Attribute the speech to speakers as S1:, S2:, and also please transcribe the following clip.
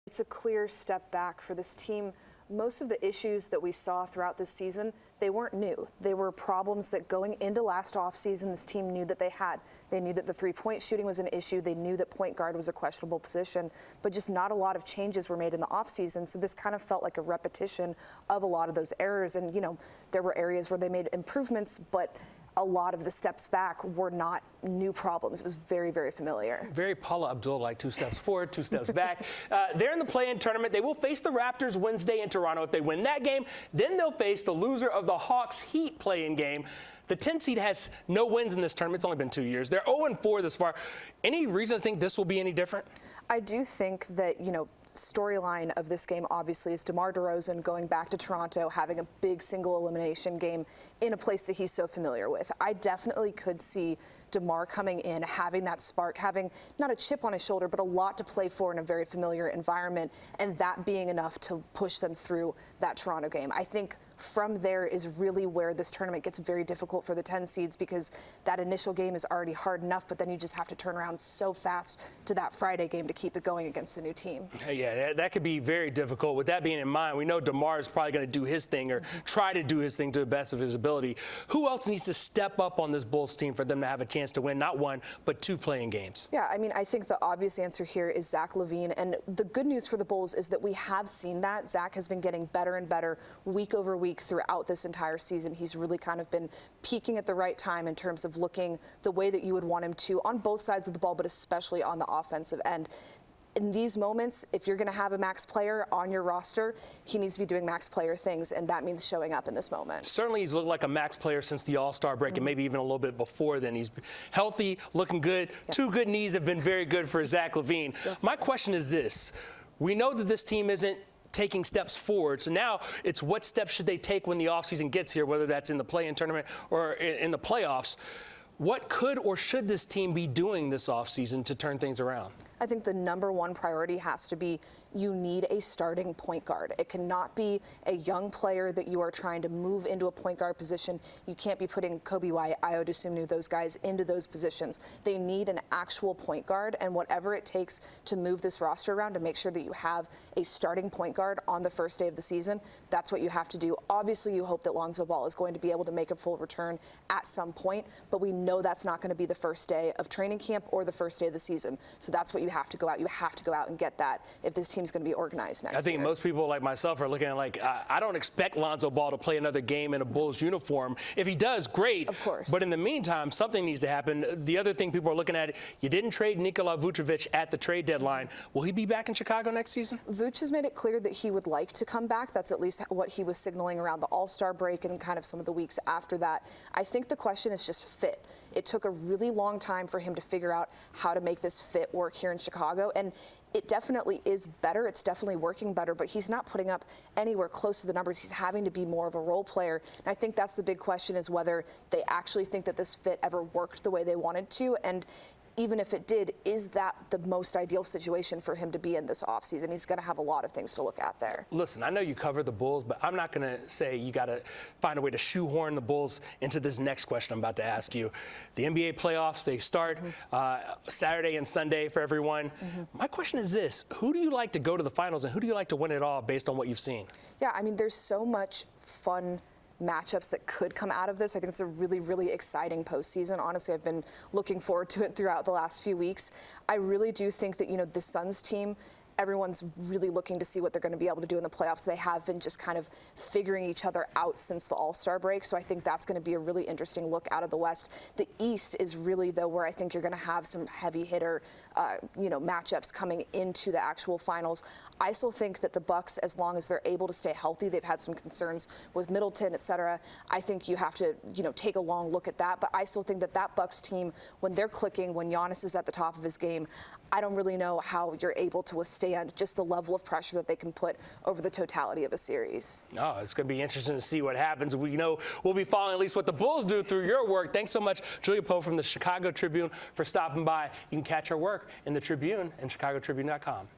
S1: It's a clear step back for this team. Most of the issues that we saw throughout this season, they weren't new. They were problems that going into last offseason, this team knew that they had. They knew that the three-point shooting was an issue. They knew that point guard was a questionable position, but just not a lot of changes were made in the offseason. So this kind of felt like a repetition of a lot of those errors. And, you know, there were areas where they made improvements, but a lot of the steps back were not new problems. It was very, very familiar.
S2: Very Paula Abdul, like 2 steps forward, 2 steps back. They're in the play-in tournament. They will face the Raptors Wednesday in Toronto. If they win that game, then they'll face the loser of the Hawks-Heat play-in game. The 10 seed has no wins in this tournament. It's only been 2 years. They're 0-4 this far. Any reason to think this will be any different?
S1: I do think that, you know, storyline of this game obviously is DeMar DeRozan going back to Toronto, having a big single elimination game in a place that he's so familiar with. I definitely could see DeMar coming in, having that spark, having not a chip on his shoulder, but a lot to play for in a very familiar environment, and that being enough to push them through that Toronto game. I think from there is really where this tournament gets very difficult for the 10 seeds, because that initial game is already hard enough, but then you just have to turn around so fast to that Friday game to keep it going against a new team.
S2: Yeah, that could be very difficult. With that being in mind, we know DeMar is probably going to do his thing or try to do his thing to the best of his ability. Who else needs to step up on this Bulls team for them to have a chance to win not 1, but 2 play-in games?
S1: Yeah, I mean, I think the obvious answer here is Zach LaVine. And the good news for the Bulls is that we have seen that. Zach has been getting better and better week over week throughout this entire season. He's really kind of been peaking at the right time in terms of looking the way that you would want him to on both sides of the ball, but especially on the offensive end. In these moments, if you're going to have a max player on your roster, he needs to be doing max player things, and that means showing up in this moment.
S2: Certainly he's looked like a max player since the All-Star break, and maybe even a little bit before then. He's healthy, looking good. Yep. 2 good knees have been very good for Zach LaVine. My question is this. We know that this team isn't taking steps forward. So now it's what steps should they take when the offseason gets here, whether that's in the play-in tournament or in the playoffs. What could or should this team be doing this offseason to turn things around?
S1: I think the #1 priority has to be you need a starting point guard. It cannot be a young player that you are trying to move into a point guard position. You can't be putting Kobe White, Ayo Dosunmu, those guys into those positions. They need an actual point guard, and whatever it takes to move this roster around to make sure that you have a starting point guard on the first day of the season, that's what you have to do. Obviously, you hope that Lonzo Ball is going to be able to make a full return at some point, but we know that's not going to be the first day of training camp or the first day of the season. So that's what you have to go out. You have to go out and get that if this team's going to be organized next year.
S2: I think most people like myself are looking at I don't expect Lonzo Ball to play another game in a Bulls uniform. If he does, great.
S1: Of course.
S2: But in the meantime, something needs to happen. The other thing people are looking at, you didn't trade Nikola Vucevic at the trade deadline. Will he be back in Chicago next season?
S1: Vuce has made it clear that he would like to come back. That's at least what he was signaling around the All-Star break and kind of some of the weeks after that. I think the question is just fit. It took a really long time for him to figure out how to make this fit work here in Chicago, and it definitely is better. It's definitely working better, but he's not putting up anywhere close to the numbers. He's having to be more of a role player. And I think that's the big question, is whether they actually think that this fit ever worked the way they wanted to. And even if it did, is that the most ideal situation for him to be in this offseason? He's going to have a lot of things to look at there.
S2: Listen, I know you cover the Bulls, but I'm not going to say you got to find a way to shoehorn the Bulls into this next question I'm about to ask you. The NBA playoffs, they start Saturday and Sunday for everyone. My question is this. Who do you like to go to the finals, and who do you like to win it all based on what you've seen?
S1: Yeah, I mean, there's so much fun matchups that could come out of this. I think it's a really, really exciting postseason. Honestly, I've been looking forward to it throughout the last few weeks. I really do think that, you know, the Suns team, everyone's really looking to see what they're going to be able to do in the playoffs. They have been just kind of figuring each other out since the All-Star break, so I think that's going to be a really interesting look out of the West. The East is really, though, where I think you're going to have some heavy hitter, matchups coming into the actual finals. I still think that the Bucks, as long as they're able to stay healthy, they've had some concerns with Middleton, et cetera. I think you have to, take a long look at that. But I still think that Bucks team, when they're clicking, when Giannis is at the top of his game, I don't really know how you're able to withstand just the level of pressure that they can put over the totality of a series.
S2: Oh, it's going to be interesting to see what happens. We know we'll be following at least what the Bulls do through your work. Thanks so much, Julia Poe from the Chicago Tribune, for stopping by. You can catch her work in the Tribune and ChicagoTribune.com.